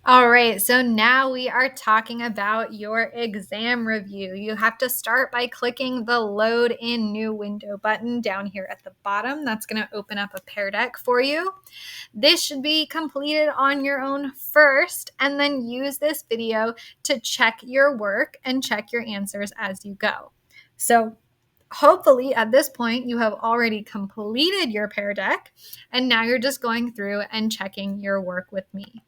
All right, so now we are talking about your exam review. You have to start by clicking the Load in New Window button down here at the bottom. That's going to open up a Pear Deck for you. This should be completed on your own first, and then use this video to check your work and check your answers as you go. So hopefully at this point you have already completed your Pear Deck, and now you're just going through and checking your work with me.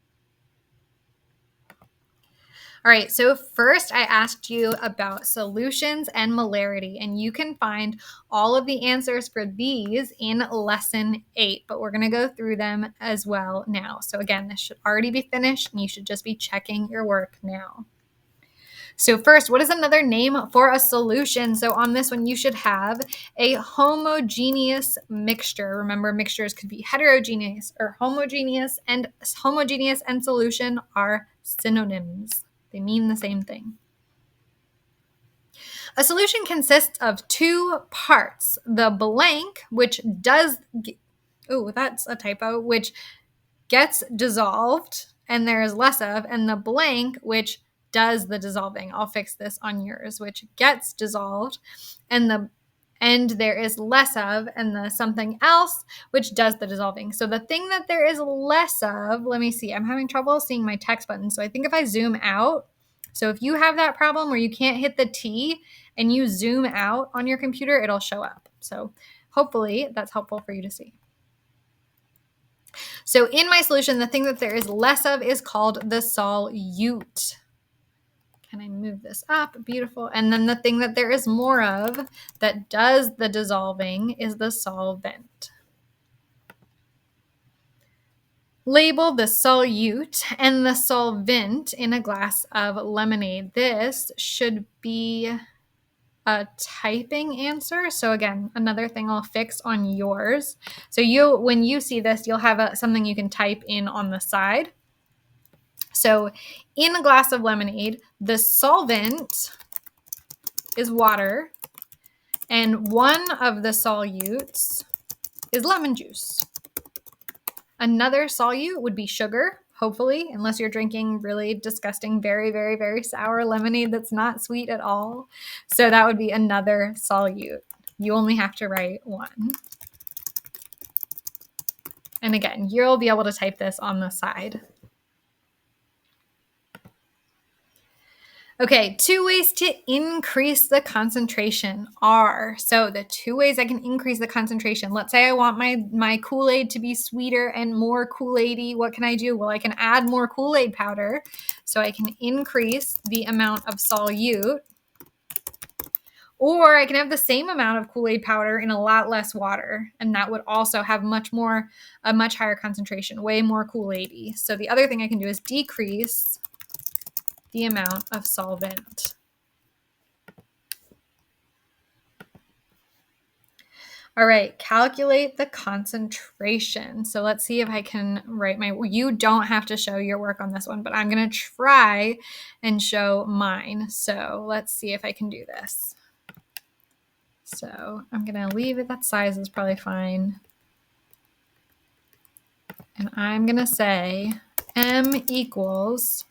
All right, so first I asked you about solutions and molarity, and you can find all of the answers for these in lesson 8, but we're gonna go through them as well now. So again, this should already be finished and you should just be checking your work now. So first, what is another name for a solution? So on this one, you should have a homogeneous mixture. Remember, mixtures could be heterogeneous or homogeneous and solution are synonyms. They mean the same thing. A solution consists of two parts. The blank, which does, that's a typo, which gets dissolved and there is less of, and the blank, which does the dissolving. I'll fix this on yours, which gets dissolved, and there is less of, and the something else, which does the dissolving. So the thing that there is less of, let me see, I'm having trouble seeing my text button. So I think if I zoom out, so if you have that problem where you can't hit the T and you zoom out on your computer, it'll show up. So hopefully that's helpful for you to see. So in my solution, the thing that there is less of is called the solute. Can I move this up? Beautiful. And then the thing that there is more of that does the dissolving is the solvent. Label the solute and the solvent in a glass of lemonade. This should be a typing answer. So again, another thing I'll fix on yours. So when you see this, you'll have something you can type in on the side. So in a glass of lemonade, the solvent is water, and one of the solutes is lemon juice. Another solute would be sugar, hopefully, unless you're drinking really disgusting, very, very, very sour lemonade that's not sweet at all. So that would be another solute. You only have to write one. And again, you'll be able to type this on the side. Okay, 2 ways to increase the concentration are, so the 2 ways I can increase the concentration. Let's say I want my Kool-Aid to be sweeter and more Kool-Aid-y. What can I do? Well, I can add more Kool-Aid powder. So I can increase the amount of solute. Or I can have the same amount of Kool-Aid powder in a lot less water. And that would also have a much higher concentration, way more Kool-Aid-y. So the other thing I can do is decrease the amount of solvent. All right, calculate the concentration. So let's see if I can write you don't have to show your work on this one, but I'm going to try and show mine. So let's see if I can do this. So I'm going to leave it, that size is probably fine. And I'm going to say M equals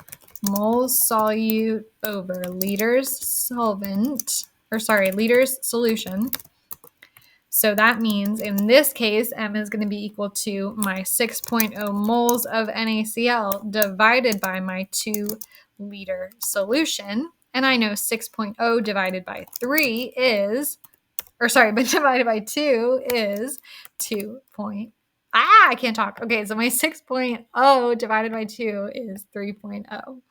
moles solute over liters solution. So that means in this case, M is going to be equal to my 6.0 moles of NaCl divided by my 2-liter solution. And I know 6.0 divided by 3 is, divided by 2 is 2. I can't talk. Okay, so my 6.0 divided by 2 is 3.0.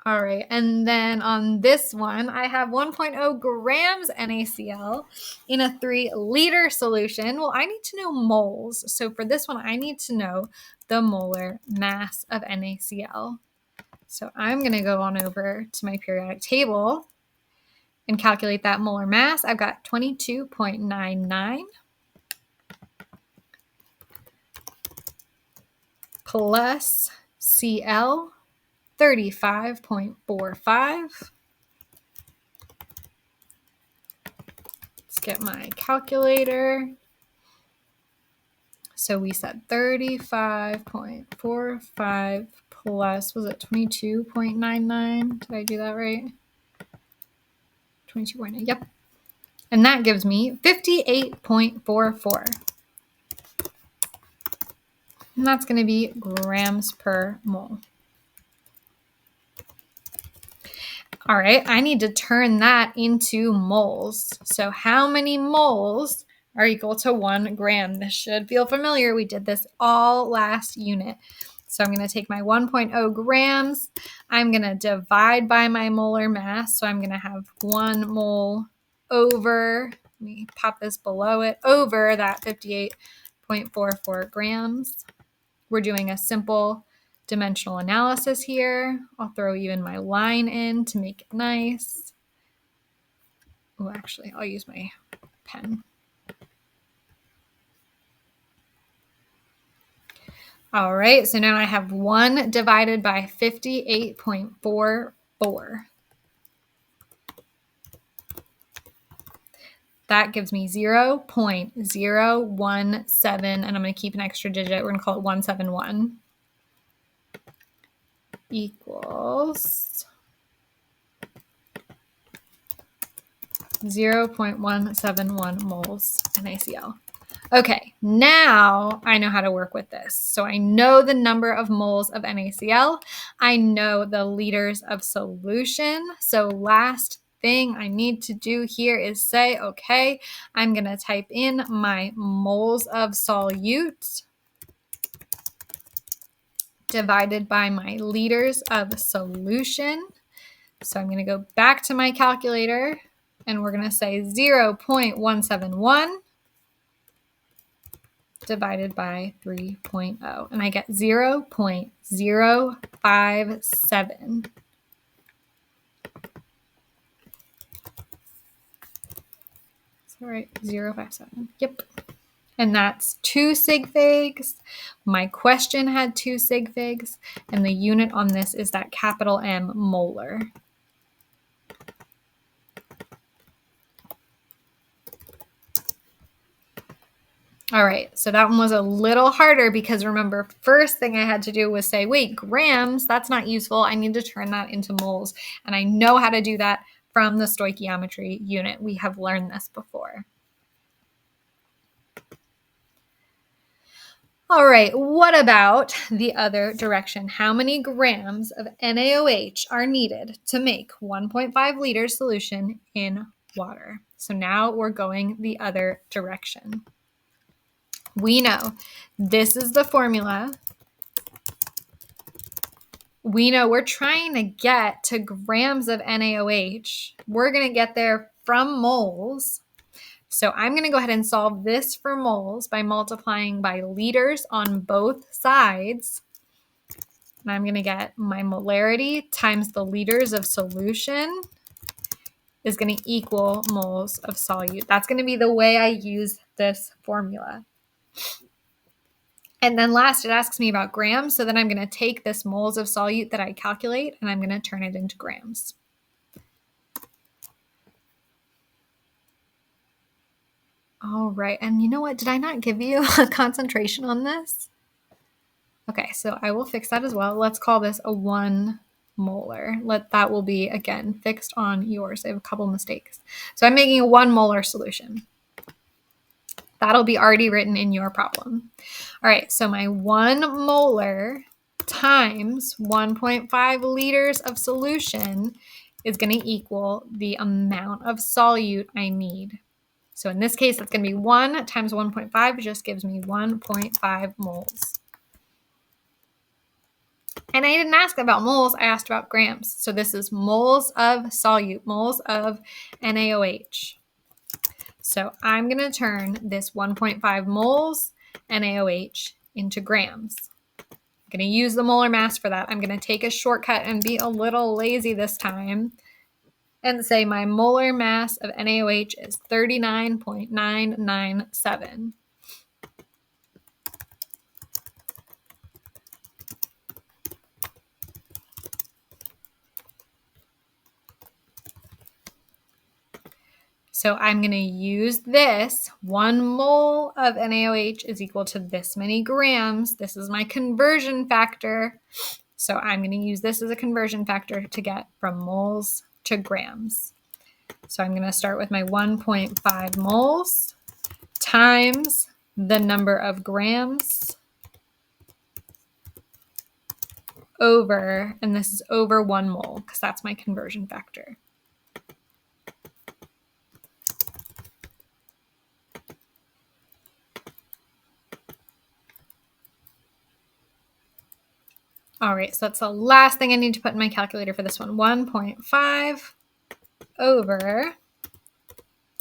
All right, and then on this one, I have 1.0 grams NaCl in a 3-liter solution. Well, I need to know moles. So for this one, I need to know the molar mass of NaCl. So I'm going to go on over to my periodic table and calculate that molar mass. I've got 22.99 plus Cl 35.45. Let's get my calculator. So we said 35.45 plus, was it 22.99? Did I do that right? 22.9, yep. And that gives me 58.44. And that's going to be grams per mole. All right, I need to turn that into moles. So how many moles are equal to 1 gram? This should feel familiar. We did this all last unit. So I'm going to take my 1.0 grams. I'm going to divide by my molar mass. So I'm going to have 1 mole over, let me pop this below it, over that 58.44 grams. We're doing a simple dimensional analysis here. I'll throw even my line in to make it nice. Oh, actually, I'll use my pen. All right, so now I have 1 divided by 58.44. That gives me 0.017, and I'm going to keep an extra digit. We're going to call it 171. Equals 0.171 moles NaCl. Okay, now I know how to work with this. So I know the number of moles of NaCl. I know the liters of solution. So last thing I need to do here is say, okay, I'm going to type in my moles of solute divided by my liters of solution. So I'm going to go back to my calculator and we're going to say 0.171 divided by 3.0. And I get 0.057. All right, 0.57. Yep. And that's 2 sig figs. My question had 2 sig figs, and the unit on this is that capital M molar. All right, so that one was a little harder because remember, first thing I had to do was say, wait, grams, that's not useful. I need to turn that into moles. And I know how to do that from the stoichiometry unit. We have learned this before. All right, what about the other direction? How many grams of NaOH are needed to make 1.5 liter solution in water? So now we're going the other direction. We know this is the formula. We know we're trying to get to grams of NaOH. We're going to get there from moles. So I'm going to go ahead and solve this for moles by multiplying by liters on both sides. And I'm going to get my molarity times the liters of solution is going to equal moles of solute. That's going to be the way I use this formula. And then last, it asks me about grams. So then I'm going to take this moles of solute that I calculate and I'm going to turn it into grams. All right. And you know what? Did I not give you a concentration on this? Okay, so I will fix that as well. Let's call this a 1 molar. That will be, again, fixed on yours. I have a couple mistakes. So I'm making a 1 molar solution. That'll be already written in your problem. All right, so my 1 molar times 1.5 liters of solution is going to equal the amount of solute I need. So in this case, it's going to be 1 times 1.5, just gives me 1.5 moles. And I didn't ask about moles, I asked about grams. So this is moles of solute, moles of NaOH. So I'm going to turn this 1.5 moles NaOH into grams. I'm going to use the molar mass for that. I'm going to take a shortcut and be a little lazy this time and say my molar mass of NaOH is 39.997. So I'm going to use this. 1 mole of NaOH is equal to this many grams. This is my conversion factor. So I'm going to use this as a conversion factor to get from moles to grams. So I'm going to start with my 1.5 moles times the number of grams over, and this is over 1 mole because that's my conversion factor. All right, so that's the last thing I need to put in my calculator for this one. 1.5 over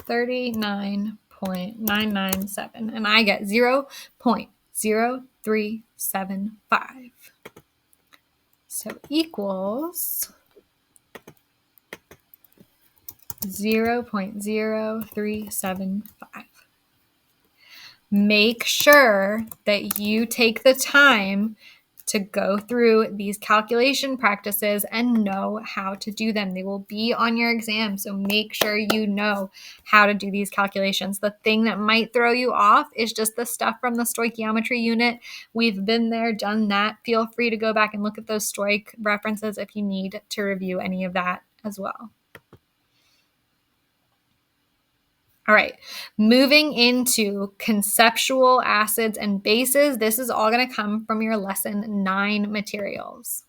39.997, and I get 0.0375. So equals 0.0375. Make sure that you take the time to go through these calculation practices and know how to do them. They will be on your exam, so make sure you know how to do these calculations. The thing that might throw you off is just the stuff from the stoichiometry unit. We've been there, done that. Feel free to go back and look at those stoic references if you need to review any of that as well. All right, moving into conceptual acids and bases. This is all going to come from your lesson 9 materials.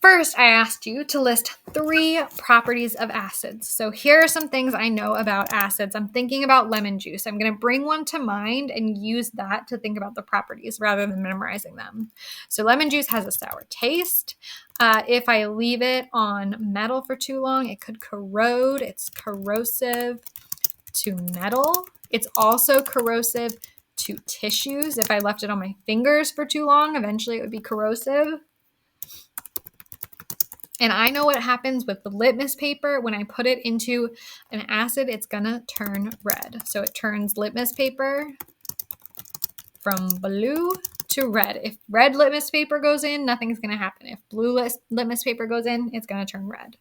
First, I asked you to list 3 properties of acids. So here are some things I know about acids. I'm thinking about lemon juice. I'm going to bring one to mind and use that to think about the properties rather than memorizing them. So lemon juice has a sour taste. If I leave it on metal for too long, it could corrode. It's corrosive to metal. It's also corrosive to tissues. If I left it on my fingers for too long, eventually it would be corrosive. And I know what happens with the litmus paper. When I put it into an acid, it's gonna turn red. So it turns litmus paper from blue to red. If red litmus paper goes in, nothing's gonna happen. If blue litmus paper goes in, it's gonna turn red.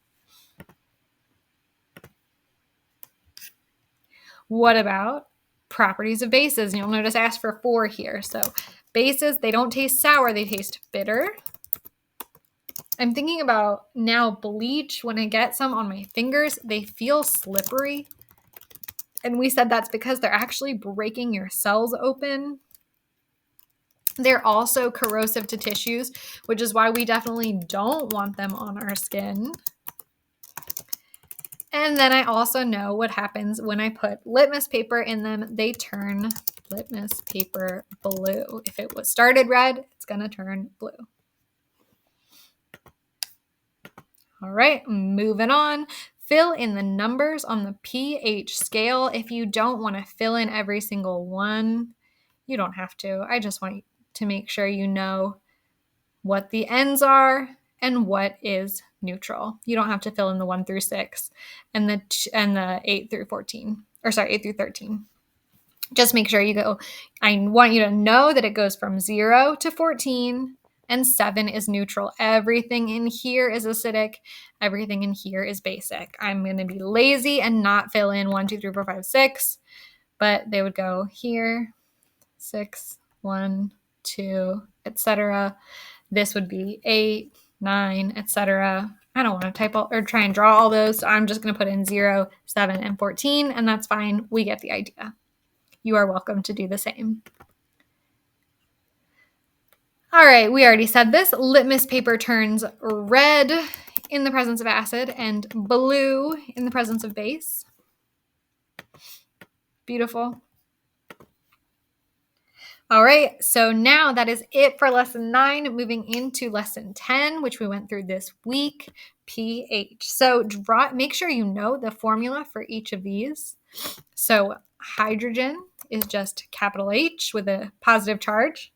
What about properties of bases? And you'll notice I asked for 4 here. So bases, they don't taste sour, they taste bitter. I'm thinking about now bleach. When I get some on my fingers, they feel slippery. And we said that's because they're actually breaking your cells open. They're also corrosive to tissues, which is why we definitely don't want them on our skin. And then I also know what happens when I put litmus paper in them. They turn litmus paper blue. If it was started red, it's going to turn blue. All right, moving on. Fill in the numbers on the pH scale. If you don't want to fill in every single one, you don't have to. I just want to make sure you know what the ends are and what is neutral. You don't have to fill in the 1 through 6 and the 8 through 14. Or sorry, 8 through 13. Just make sure you go. I want you to know that it goes from 0 to 14. And 7 is neutral. Everything in here is acidic. Everything in here is basic. I'm going to be lazy and not fill in 1, 2, 3, 4, 5, 6. But they would go here, 6, 1, 2, etc. This would be 8, 9, etc. I don't want to type or try and draw all those. So I'm just going to put in 0, 7, and 14. And that's fine. We get the idea. You are welcome to do the same. All right, we already said this. Litmus paper turns red in the presence of acid and blue in the presence of base. Beautiful. All right, so now that is it for lesson 9. Moving into lesson 10, which we went through this week, pH. So make sure you know the formula for each of these. So hydrogen is just capital H with a positive charge.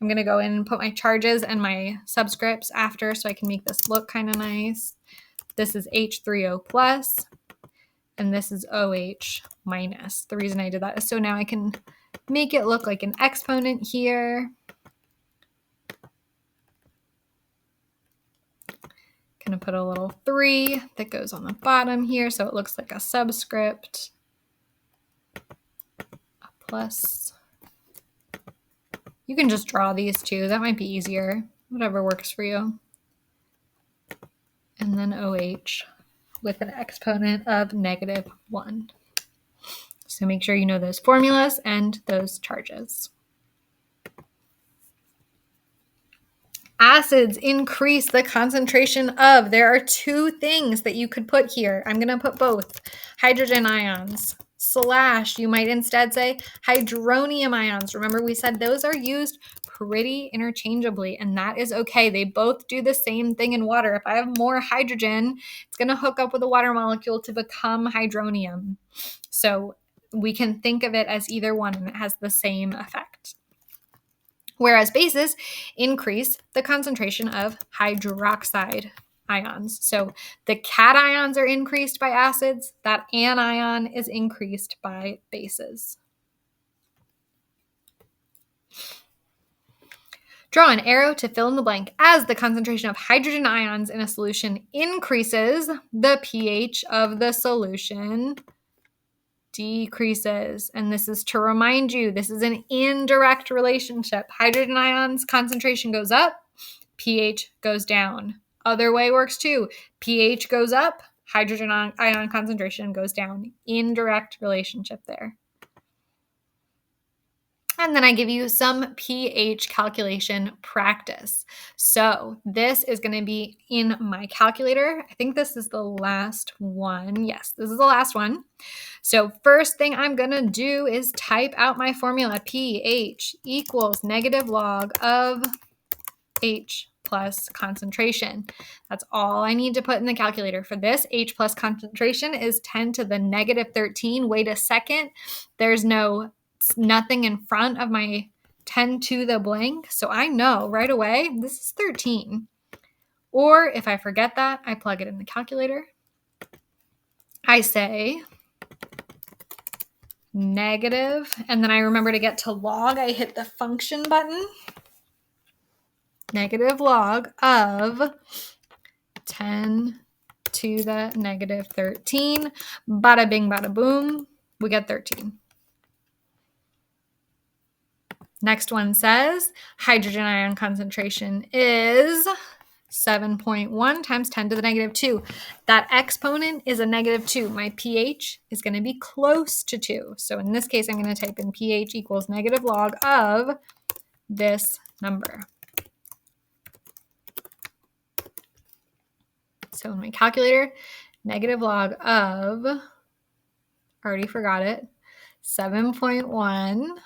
I'm going to go in and put my charges and my subscripts after so I can make this look kind of nice. This is H3O plus, and this is OH minus. The reason I did that is so now I can make it look like an exponent here. Gonna put a little 3 that goes on the bottom here so it looks like a subscript. A plus. You can just draw these too. That might be easier. Whatever works for you. And then OH with an exponent of -1. So make sure you know those formulas and those charges. Acids increase the concentration of. There are 2 things that you could put here. I'm going to put both. Hydrogen ions / you might instead say hydronium ions. Remember we said those are used pretty interchangeably, and that is okay. They both do the same thing in water. If I have more hydrogen, it's going to hook up with a water molecule to become hydronium. So we can think of it as either one, and it has the same effect. Whereas bases increase the concentration of hydroxide ions. So the cations are increased by acids. That anion is increased by bases. Draw an arrow to fill in the blank. As the concentration of hydrogen ions in a solution increases, the pH of the solution decreases. And this is to remind you, this is an indirect relationship. Hydrogen ions concentration goes up, pH goes down. Other way works too. pH goes up, hydrogen ion concentration goes down. Indirect relationship there. And then I give you some pH calculation practice. So this is going to be in my calculator. I think this is the last one. Yes, this is the last one. So first thing I'm going to do is type out my formula. pH equals -log of H plus concentration. That's all I need to put in the calculator for this. H plus concentration is 10 to the -13. Wait a second. There's nothing in front of my 10 to the blank. So I know right away this is 13. Or if I forget that, I plug it in the calculator. I say negative, and then I remember to get to log, I hit the function button. -log of 10 to the -13. Bada bing, bada boom. We get 13. Next one says hydrogen ion concentration is 7.1 times 10 to the -2. That exponent is a -2. My pH is going to be close to 2. So in this case, I'm going to type in pH equals -log of this number. So in my calculator, -log of, already forgot it, 7.1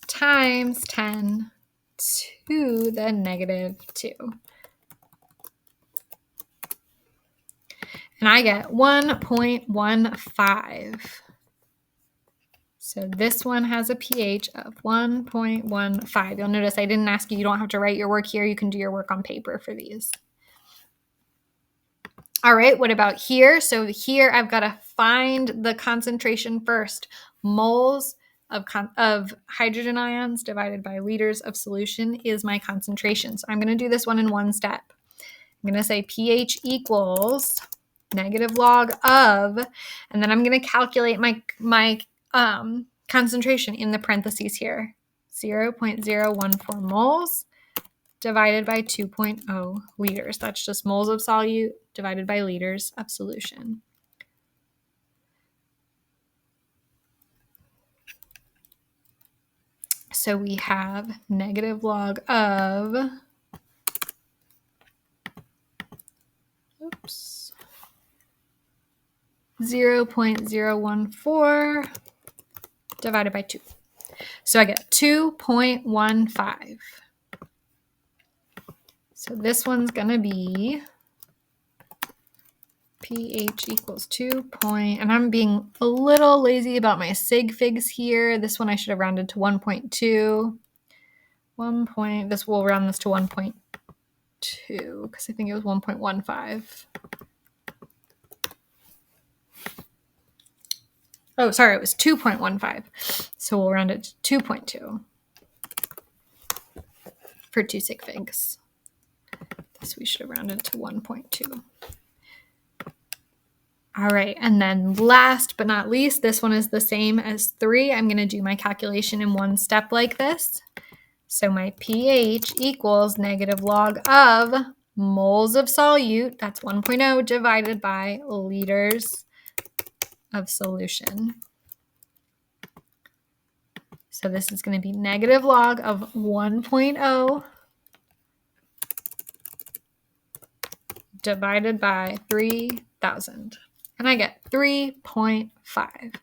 times 10 to the -2. And I get 1.15. So this one has a pH of 1.15. You'll notice I didn't ask you, you don't have to write your work here. You can do your work on paper for these. All right, what about here? So here I've got to find the concentration first. Moles of hydrogen ions divided by liters of solution is my concentration. So I'm going to do this one in one step. I'm going to say pH equals -log of, and then I'm going to calculate my concentration in the parentheses here. 0.014 moles divided by 2.0 liters. That's just moles of solute divided by liters of solution. So we have -log of, 0.014 divided by 2. So I get 2.15. So this one's going to be pH equals 2. And I'm being a little lazy about my sig figs here. This one I should have rounded to 1.2. This will round this to 1.2 because I think it was 1.15. Oh, sorry, it was 2.15. So we'll round it to 2.2 for 2 sig figs. So we should have rounded to 1.2. All right, and then last but not least, this one is the same as 3. I'm going to do my calculation in one step like this. So my pH equals negative log of moles of solute, that's 1.0, divided by liters of solution. So this is going to be negative log of 1.0 divided by 3,000. And I get 3.5.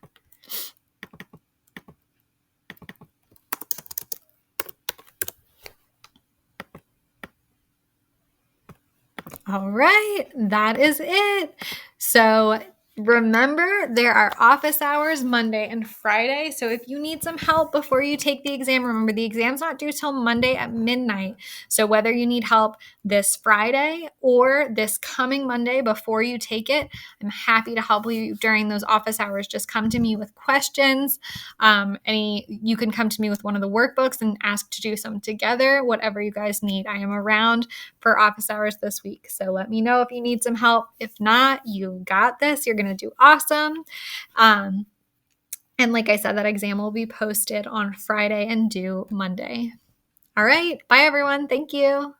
All right, that is it. So remember, there are office hours Monday and Friday. So if you need some help before you take the exam, remember the exam's not due till Monday at midnight. So whether you need help this Friday or this coming Monday before you take it, I'm happy to help you during those office hours. Just come to me with questions. You can come to me with one of the workbooks and ask to do some together, whatever you guys need. I am around for office hours this week. So let me know if you need some help. If not, you got this. You're going to do awesome. And like I said, that exam will be posted on Friday and due Monday. All right. Bye, everyone. Thank you.